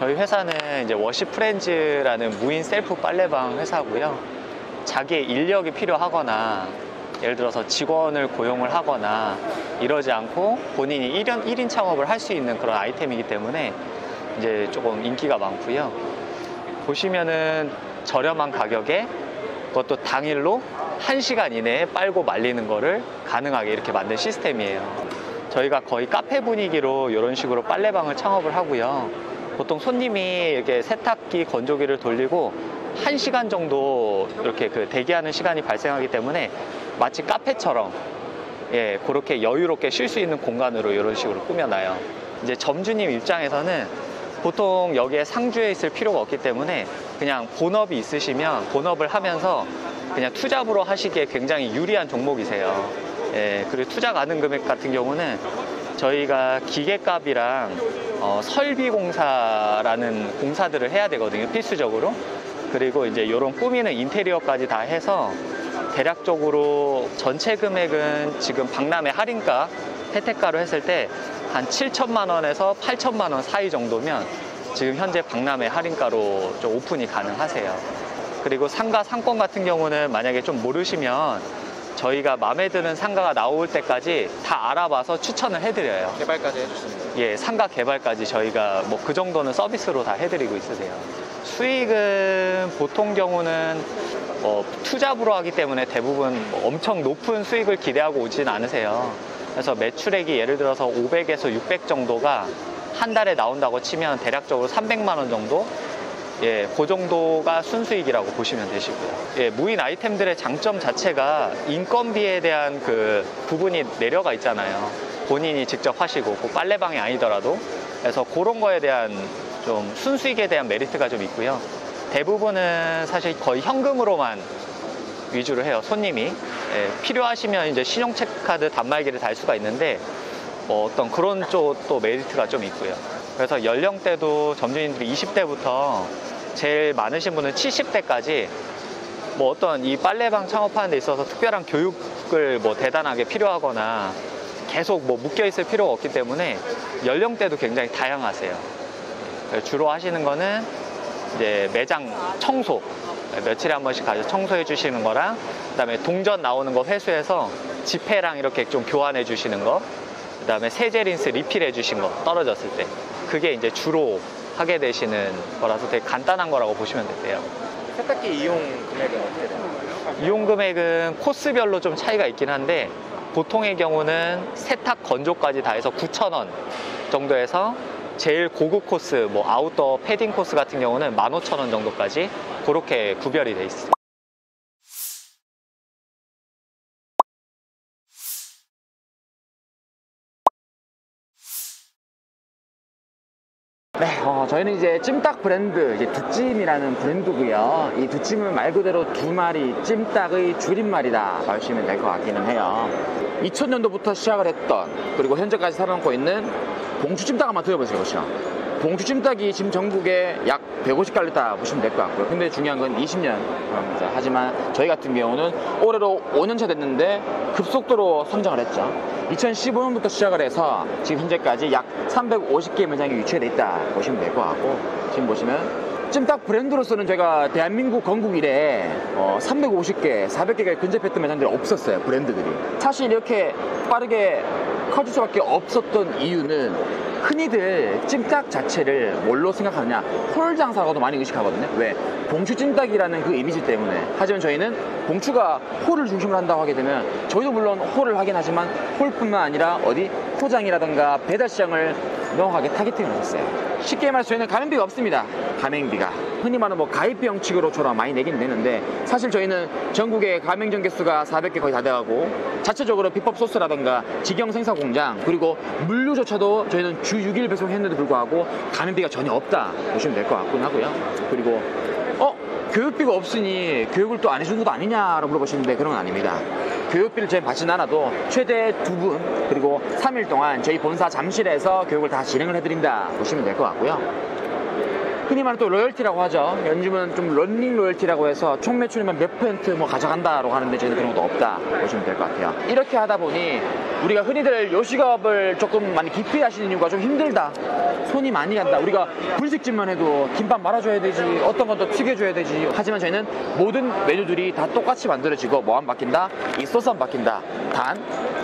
저희 회사는 이제 워시프렌즈라는 무인 셀프 빨래방 회사고요. 자기의 인력이 필요하거나 예를 들어서 직원을 고용을 하거나 이러지 않고 본인이 1인 창업을 할 수 있는 그런 아이템이기 때문에 이제 조금 인기가 많고요. 보시면은 저렴한 가격에 그것도 당일로 1시간 이내에 빨고 말리는 거를 가능하게 이렇게 만든 시스템이에요. 저희가 거의 카페 분위기로 이런 식으로 빨래방을 창업을 하고요. 보통 손님이 이렇게 세탁기, 건조기를 돌리고 1시간 정도 이렇게 대기하는 시간이 발생하기 때문에 마치 카페처럼 그렇게 여유롭게 쉴 수 있는 공간으로 이런 식으로 꾸며놔요. 이제 점주님 입장에서는 보통 여기에 상주해 있을 필요가 없기 때문에 그냥 본업이 있으시면 본업을 하면서 그냥 투잡으로 하시기에 굉장히 유리한 종목이세요. 그리고 투자 가능 금액 같은 경우는 저희가 기계값이랑 설비공사라는 공사들을 해야 되거든요, 필수적으로. 그리고 이제 이런 꾸미는 인테리어까지 다 해서 대략적으로 전체 금액은 지금 박람회 할인가, 혜택가로 했을 때 한 7천만 원에서 8천만 원 사이 정도면 지금 현재 박람회 할인가로 좀 오픈이 가능하세요. 그리고 상가 상권 같은 경우는 만약에 좀 모르시면 저희가 마음에 드는 상가가 나올 때까지 다 알아봐서 추천을 해드려요. 개발까지 해주십니다. 예, 상가 개발까지 저희가 뭐 그 정도는 서비스로 다 해드리고 있으세요. 수익은 보통 경우는 투잡으로 하기 때문에 대부분 엄청 높은 수익을 기대하고 오진 않으세요. 그래서 매출액이 예를 들어서 500에서 600 정도가 한 달에 나온다고 치면 대략적으로 300만 원 정도? 그 정도가 순수익이라고 보시면 되시고요. 무인 아이템들의 장점 자체가 인건비에 대한 그 부분이 내려가 있잖아요. 본인이 직접 하시고 빨래방이 아니더라도. 그래서 그런 거에 대한 좀 순수익에 대한 메리트가 좀 있고요. 대부분은 사실 거의 현금으로만 위주로 해요, 손님이. 필요하시면 이제 신용체크카드 단말기를 달 수가 있는데 어떤 그런 쪽도 메리트가 좀 있고요. 그래서 연령대도 점주님들이 20대부터 제일 많으신 분은 70대까지 뭐 어떤 이 빨래방 창업하는 데 있어서 특별한 교육을 뭐 대단하게 필요하거나 계속 뭐 묶여 있을 필요가 없기 때문에 연령대도 굉장히 다양하세요. 주로 하시는 거는 이제 매장 청소, 며칠에 한 번씩 가서 청소해 주시는 거랑 그다음에 동전 나오는 거 회수해서 지폐랑 이렇게 좀 교환해 주시는 거, 그다음에 세제 린스 리필해 주신 거 떨어졌을 때, 그게 이제 주로 하게 되시는 거라서 되게 간단한 거라고 보시면 되세요. 세탁기 이용 금액은 어떻게 되나요? 이용 금액은 코스별로 좀 차이가 있긴 한데 보통의 경우는 세탁 건조까지 다 해서 9,000원 정도에서 제일 고급 코스, 뭐 아웃도어 패딩 코스 같은 경우는 15,000원 정도까지 그렇게 구별이 돼 있어요. 네, 저희는 이제 찜닭 브랜드, 이제 두찜이라는 브랜드고요. 이 두찜은 말 그대로 두 마리 찜닭의 줄임말이다 보시면 될 것 같기는 해요. 2000년도부터 시작을 했던, 그리고 현재까지 살아남고 있는 봉추찜닭 한번 드셔보시죠. 봉추찜닭이 지금 전국에 약 150가를 있다 보시면 될 것 같고요. 근데 중요한 건 20년 겁니다. 하지만 저희 같은 경우는 올해로 5년차 됐는데 급속도로 성장을 했죠. 2015년부터 시작을 해서 지금 현재까지 약 350개 매장이 위치해 있다 보시면 될 것 같고, 지금 보시면 찜닭 브랜드로서는 제가 대한민국 건국 이래 350개, 400개가 근접했던 매장들이 없었어요, 브랜드들이. 사실 이렇게 빠르게 커질 수밖에 없었던 이유는 흔히들 찜닭 자체를 뭘로 생각하느냐, 홀 장사라고도 많이 의식하거든요. 왜? 봉추 찜닭이라는 그 이미지 때문에. 하지만 저희는 봉추가 홀을 중심으로 한다고 하게 되면 저희도 물론 홀을 하긴 하지만 홀뿐만 아니라 어디 포장이라든가 배달 시장을 명확하게 타겟팅을 했어요. 쉽게 말해서 저희는 가맹비가 없습니다. 가맹비가 흔히 말하는 뭐 가입비 형식으로처럼 많이 내긴 내는데, 사실 저희는 전국의 가맹점 개수가 400개 거의 다 돼가고, 자체적으로 비법 소스라든가 직영 생산 공장, 그리고 물류조차도 저희는 주 6일 배송했는데도 불구하고 가맹비가 전혀 없다 보시면 될 것 같긴 하고요. 그리고 교육비가 없으니 교육을 또 안 해주는 것도 아니냐라고 물어보시는데, 그런 건 아닙니다. 교육비를 저희 받지는 않아도 최대 2분 그리고 3일 동안 저희 본사 잠실에서 교육을 다 진행을 해드린다 보시면 될 것 같고요. 흔히 말하는 또 로열티라고 하죠. 요즘은 좀 런닝 로열티라고 해서 총 매출이면 몇 퍼센트 뭐 가져간다라고 하는데 저희는 그런 것도 없다 보시면 될 것 같아요. 이렇게 하다 보니 우리가 흔히들 요식업을 조금 많이 깊이 하시는 이유가 좀 힘들다, 손이 많이 간다, 우리가 분식집만 해도 김밥 말아줘야 되지, 어떤 건 또 튀겨줘야 되지. 하지만 저희는 모든 메뉴들이 다 똑같이 만들어지고 뭐 안 바뀐다? 이 소스 안 바뀐다. 단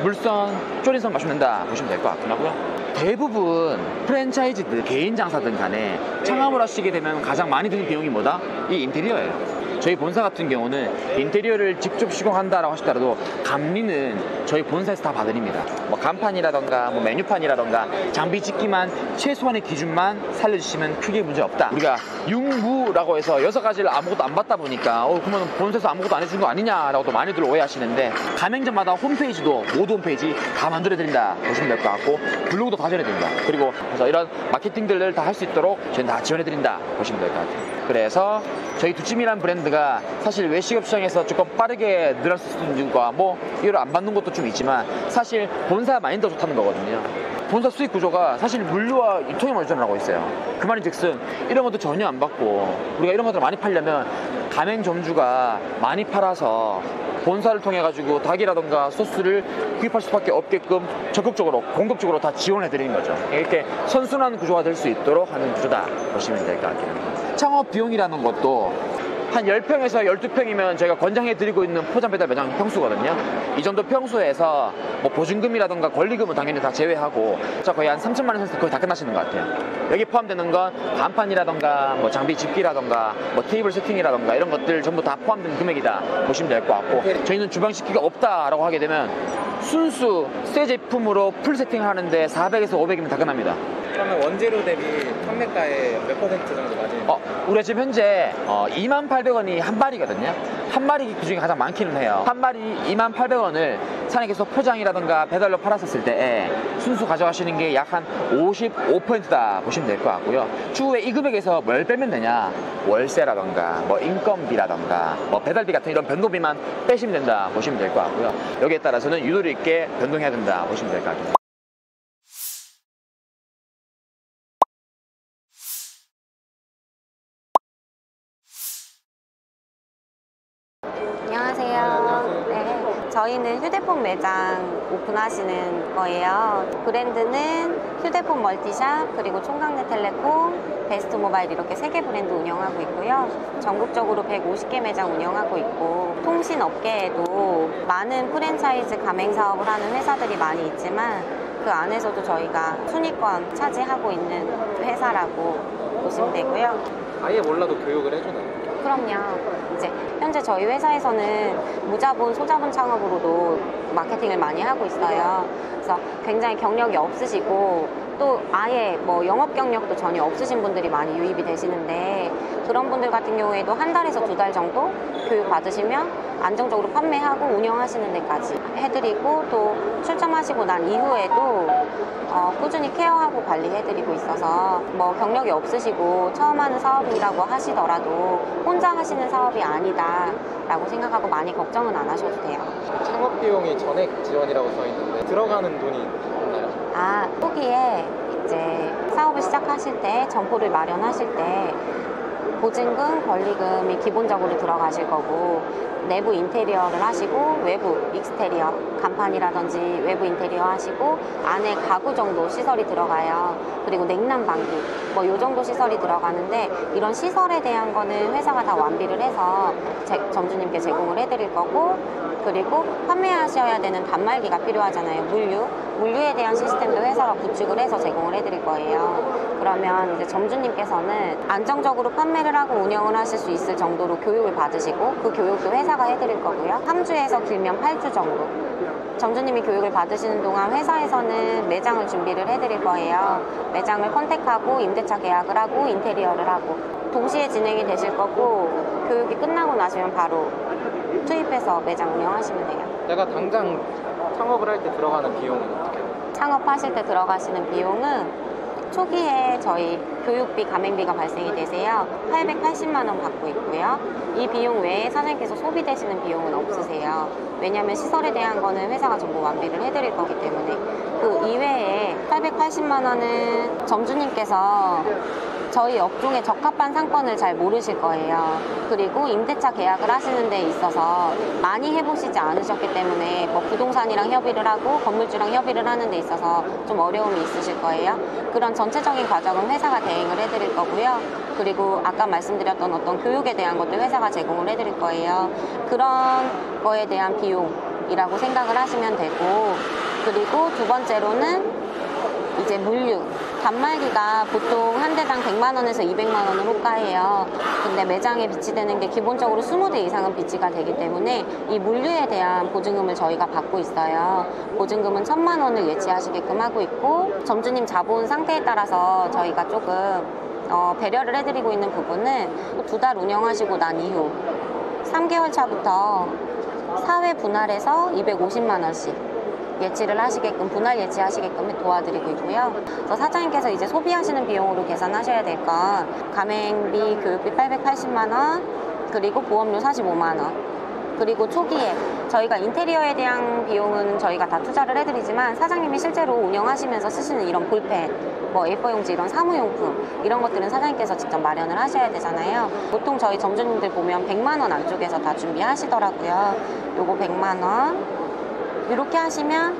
물선, 조린선 맞춘다 보시면 될 것 같긴 하고요. 대부분 프랜차이즈들, 개인 장사든 간에 창업을 하시게 되면 가장 많이 드는 비용이 뭐다? 이 인테리어예요. 저희 본사 같은 경우는 인테리어를 직접 시공한다라고 하시더라도 감리는 저희 본사에서 다 봐드립니다. 뭐 간판이라던가 뭐 메뉴판이라던가 장비 짓기만 최소한의 기준만 살려주시면 크게 문제 없다. 우리가 융무라고 해서 6가지를 아무것도 안 받다 보니까 그러면 본사에서 아무것도 안 해준 거 아니냐라고 또 많이들 오해하시는데, 가맹점마다 홈페이지도 모두 홈페이지 다 만들어드린다 보시면 될 것 같고, 블로그도 다 지원해드린다. 그리고 그래서 이런 마케팅들을 다 할 수 있도록 저희는 다 지원해드린다 보시면 될 것 같아요. 그래서 저희 두찜이라는 브랜드가 사실 외식업 시장에서 조금 빠르게 늘었을 수 있는 이유가 뭐 이걸 안 받는 것도 좀 있지만, 사실 본사 마인드가 좋다는 거거든요. 본사 수익 구조가 사실 물류와 유통에 먼저 하고 있어요. 그 말인즉슨 이런 것도 전혀 안 받고, 우리가 이런 것들을 많이 팔려면 가맹점주가 많이 팔아서 본사를 통해 가지고 닭이라던가 소스를 구입할 수밖에 없게끔 적극적으로 공급적으로 다 지원해 드리는 거죠. 이렇게 선순환 구조가 될 수 있도록 하는 구조다 보시면 될 것 같긴 합니다. 창업 비용이라는 것도 한 10평에서 12평이면 저희가 권장해 드리고 있는 포장 배달 매장 평수거든요. 이 정도 평수에서 뭐 보증금이라던가 권리금은 당연히 다 제외하고 거의 한 3천만 원 선에서 거의 다 끝나시는 것 같아요. 여기 포함되는 건 간판이라던가 뭐 장비 집기라던가 뭐 테이블 세팅이라던가 이런 것들 전부 다 포함된 금액이다 보시면 될 것 같고, 저희는 주방 식기가 없다라고 하게 되면 순수 새 제품으로 풀 세팅을 하는데 400에서 500이면 다 끝납니다. 그러면 원재료 대비 판매가의 몇 퍼센트 정도 맞으면? 우리가 지금 현재 28,000원이 한 마리거든요. 한 마리 그중에 가장 많기는 해요. 한 마리 28,000원을 사장님께서 포장이라든가 배달로 팔았었을 때 순수 가져가시는 게 약 한 55%다 보시면 될 것 같고요. 추후에 이 금액에서 뭘 빼면 되냐? 월세라든가 뭐 인건비라든가 뭐 배달비 같은 이런 변동비만 빼시면 된다 보시면 될 것 같고요. 여기에 따라서는 유도리 있게 변동해야 된다 보시면 될 것 같아요. 안녕하세요. 네, 저희는 휴대폰 매장 오픈하시는 거예요. 브랜드는 휴대폰 멀티샵, 그리고 총각내텔레콤, 베스트모바일 이렇게 3개 브랜드 운영하고 있고요. 전국적으로 150개 매장 운영하고 있고, 통신업계에도 많은 프랜차이즈 가맹사업을 하는 회사들이 많이 있지만 그 안에서도 저희가 순위권 차지하고 있는 회사라고 보시면 되고요. 아예 몰라도 교육을 해주나요? 그럼요. 이제 현재 저희 회사에서는 무자본, 소자본 창업으로도 마케팅을 많이 하고 있어요. 그래서 굉장히 경력이 없으시고 또 아예 뭐 영업 경력도 전혀 없으신 분들이 많이 유입이 되시는데, 그런 분들 같은 경우에도 한 달에서 2달 정도 교육 받으시면 안정적으로 판매하고 운영하시는 데까지 해드리고, 또 출점하시고 난 이후에도 꾸준히 케어하고 관리해드리고 있어서 뭐 경력이 없으시고 처음 하는 사업이라고 하시더라도 혼자 하시는 사업이 아니다 라고 생각하고 많이 걱정은 안 하셔도 돼요. 창업 비용이 전액 지원이라고 써 있는데 들어가는 돈이 없나요? 초기에 이제 사업을 시작하실 때, 점포를 마련하실 때 보증금, 권리금이 기본적으로 들어가실 거고, 내부 인테리어를 하시고 외부 익스테리어, 간판이라든지 외부 인테리어 하시고 안에 가구 정도 시설이 들어가요. 그리고 냉난방기 뭐 요 정도 시설이 들어가는데, 이런 시설에 대한 거는 회사가 다 완비를 해서 점주님께 제공을 해드릴 거고, 그리고 판매하셔야 되는 단말기가 필요하잖아요. 물류에 대한 시스템도 회사가 구축을 해서 제공을 해드릴 거예요. 그러면 이제 점주님께서는 안정적으로 판매를 하고 운영을 하실 수 있을 정도로 교육을 받으시고, 그 교육도 회사가 해드릴 거고요. 3주에서 길면 8주 정도. 점주님이 교육을 받으시는 동안 회사에서는 매장을 준비를 해드릴 거예요. 매장을 컨택하고 임대차 계약을 하고 인테리어를 하고 동시에 진행이 되실 거고, 교육이 끝나고 나시면 바로 투입해서 매장 운영하시면 돼요. 내가 당장 창업을 할 때 들어가는 비용은 어떻게 해요? 창업하실 때 들어가시는 비용은 초기에 저희 교육비, 가맹비가 발생이 되세요. 880만 원 받고 있고요. 이 비용 외에 사장님께서 소비되시는 비용은 없으세요. 왜냐하면 시설에 대한 거는 회사가 전부 완비를 해드릴 거기 때문에. 그 이외에 880만 원은 점주님께서 저희 업종에 적합한 상권을 잘 모르실 거예요. 그리고 임대차 계약을 하시는 데 있어서 많이 해보시지 않으셨기 때문에 뭐 부동산이랑 협의를 하고 건물주랑 협의를 하는 데 있어서 좀 어려움이 있으실 거예요. 그런 전체적인 과정은 회사가 대행을 해드릴 거고요. 그리고 아까 말씀드렸던 어떤 교육에 대한 것도 회사가 제공을 해드릴 거예요. 그런 거에 대한 비용이라고 생각을 하시면 되고, 그리고 두 번째로는 이제 물류. 단말기가 보통 한 대당 100만 원에서 200만 원을 호가해요. 근데 매장에 비치되는 게 기본적으로 20대 이상은 비치가 되기 때문에 이 물류에 대한 보증금을 저희가 받고 있어요. 보증금은 1,000만 원을 예치하시게끔 하고 있고, 점주님 자본 상태에 따라서 저희가 조금 배려를 해드리고 있는 부분은 2달 운영하시고 난 이후 3개월 차부터 사회 분할해서 250만 원씩 예치를 하시게끔, 분할 예치하시게끔 도와드리고 있고요. 그래서 사장님께서 이제 소비하시는 비용으로 계산하셔야 될 건 가맹비, 교육비 880만 원, 그리고 보험료 45만 원. 그리고 초기에 저희가 인테리어에 대한 비용은 저희가 다 투자를 해드리지만 사장님이 실제로 운영하시면서 쓰시는 이런 볼펜, 뭐 A4 용지 이런 사무용품 이런 것들은 사장님께서 직접 마련을 하셔야 되잖아요. 보통 저희 점주님들 보면 100만 원 안쪽에서 다 준비하시더라고요. 요거 100만 원 이렇게 하시면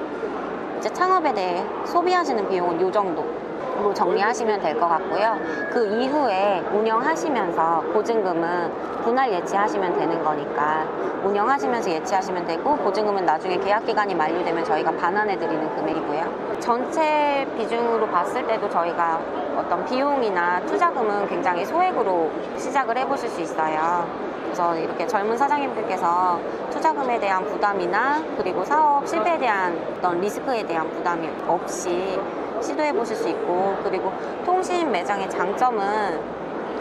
이제 창업에 대해 소비하시는 비용은 이 정도로 정리하시면 될 것 같고요. 그 이후에 운영하시면서 보증금은 분할 예치하시면 되는 거니까 운영하시면서 예치하시면 되고, 보증금은 나중에 계약기간이 만료되면 저희가 반환해드리는 금액이고요. 전체 비중으로 봤을 때도 저희가 어떤 비용이나 투자금은 굉장히 소액으로 시작을 해보실 수 있어요. 그래서 이렇게 젊은 사장님들께서 투자금에 대한 부담이나 그리고 사업 실패에 대한 어떤 리스크에 대한 부담이 없이 시도해 보실 수 있고, 그리고 통신 매장의 장점은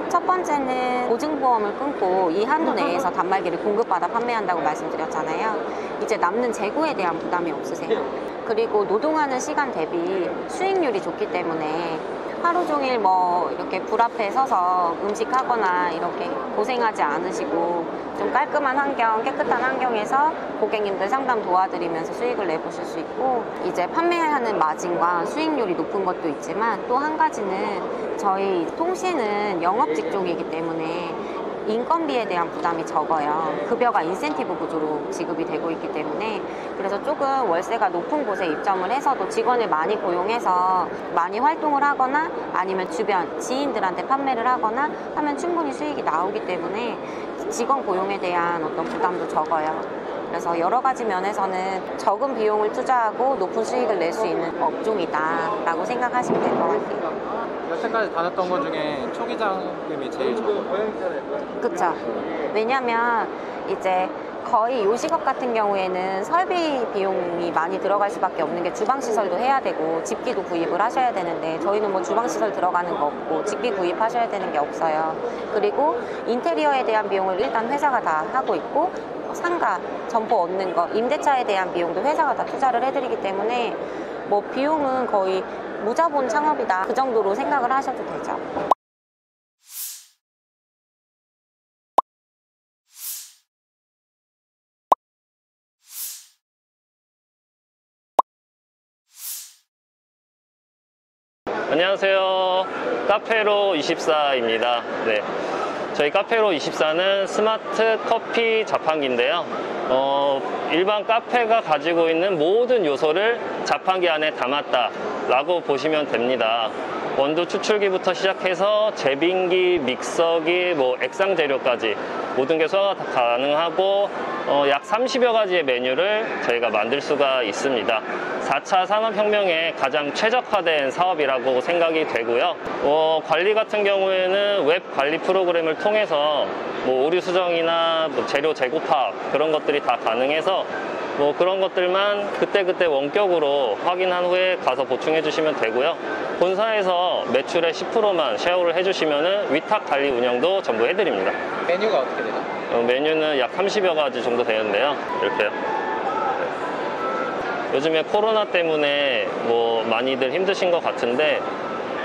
첫 번째는 보증보험을 끊고 이 한도 내에서 단말기를 공급받아 판매한다고 말씀드렸잖아요. 이제 남는 재고에 대한 부담이 없으세요. 그리고 노동하는 시간 대비 수익률이 좋기 때문에 하루 종일 뭐 이렇게 불 앞에 서서 음식하거나 이렇게 고생하지 않으시고 좀 깔끔한 환경, 깨끗한 환경에서 고객님들 상담 도와드리면서 수익을 내보실 수 있고, 이제 판매하는 마진과 수익률이 높은 것도 있지만 또 한 가지는 저희 통신은 영업 직종이기 때문에 인건비에 대한 부담이 적어요. 급여가 인센티브 구조로 지급이 되고 있기 때문에, 그래서 조금 월세가 높은 곳에 입점을 해서도 직원을 많이 고용해서 많이 활동을 하거나 아니면 주변 지인들한테 판매를 하거나 하면 충분히 수익이 나오기 때문에 직원 고용에 대한 어떤 부담도 적어요. 그래서 여러 가지 면에서는 적은 비용을 투자하고 높은 수익을 낼 수 있는 업종이다 라고 생각하시면 될 것 같아요. 여태까지 다녔던 것 중에 초기 자금이 제일 적어요. 그쵸. 왜냐면 이제 거의 요식업 같은 경우에는 설비 비용이 많이 들어갈 수밖에 없는 게 주방시설도 해야 되고 집기도 구입을 하셔야 되는데, 저희는 뭐 주방시설 들어가는 거 없고 집기 구입하셔야 되는 게 없어요. 그리고 인테리어에 대한 비용을 일단 회사가 다 하고 있고, 상가, 점포 얻는 거, 임대차에 대한 비용도 회사가 다 투자를 해드리기 때문에 뭐 비용은 거의 무자본 창업이다, 그 정도로 생각을 하셔도 되죠. 안녕하세요. 카페로24입니다. 네. 저희 카페로24는 스마트 커피 자판기인데요. 일반 카페가 가지고 있는 모든 요소를 자판기 안에 담았다 라고 보시면 됩니다. 원두 추출기부터 시작해서 제빙기, 믹서기, 뭐 액상 재료까지 모든 게 소화가 가능하고 약 30여 가지의 메뉴를 저희가 만들 수가 있습니다. 4차 산업혁명에 가장 최적화된 사업이라고 생각이 되고요. 관리 같은 경우에는 웹 관리 프로그램을 통해서 뭐 오류 수정이나 뭐 재료 재고 파악 그런 것들이 다 가능해서 뭐 그런 것들만 그때그때 원격으로 확인한 후에 가서 보충해 주시면 되고요. 본사에서 매출의 10%만 쉐어를 해주시면 위탁 관리 운영도 전부 해드립니다. 메뉴가 어떻게 되죠? 메뉴는 약 30여 가지 정도 되는데요. 이렇게요. 요즘에 코로나 때문에 뭐 많이들 힘드신 것 같은데,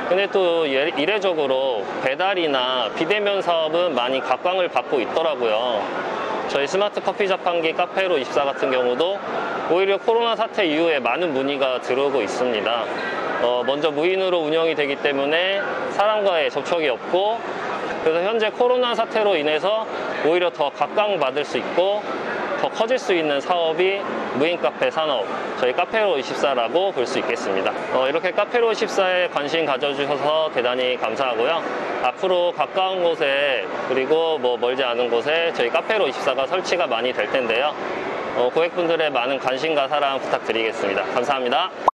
근데 또 이례적으로 배달이나 비대면 사업은 많이 각광을 받고 있더라고요. 저희 스마트 커피 자판기 카페로24 같은 경우도 오히려 코로나 사태 이후에 많은 문의가 들어오고 있습니다. 먼저 무인으로 운영이 되기 때문에 사람과의 접촉이 없고, 그래서 현재 코로나 사태로 인해서 오히려 더 각광받을 수 있고 더 커질 수 있는 사업이 무인 카페 산업, 저희 카페로24라고 볼 수 있겠습니다. 이렇게 카페로24에 관심 가져주셔서 대단히 감사하고요. 앞으로 가까운 곳에 그리고 멀지 않은 곳에 저희 카페로24가 설치가 많이 될 텐데요. 고객분들의 많은 관심과 사랑 부탁드리겠습니다. 감사합니다.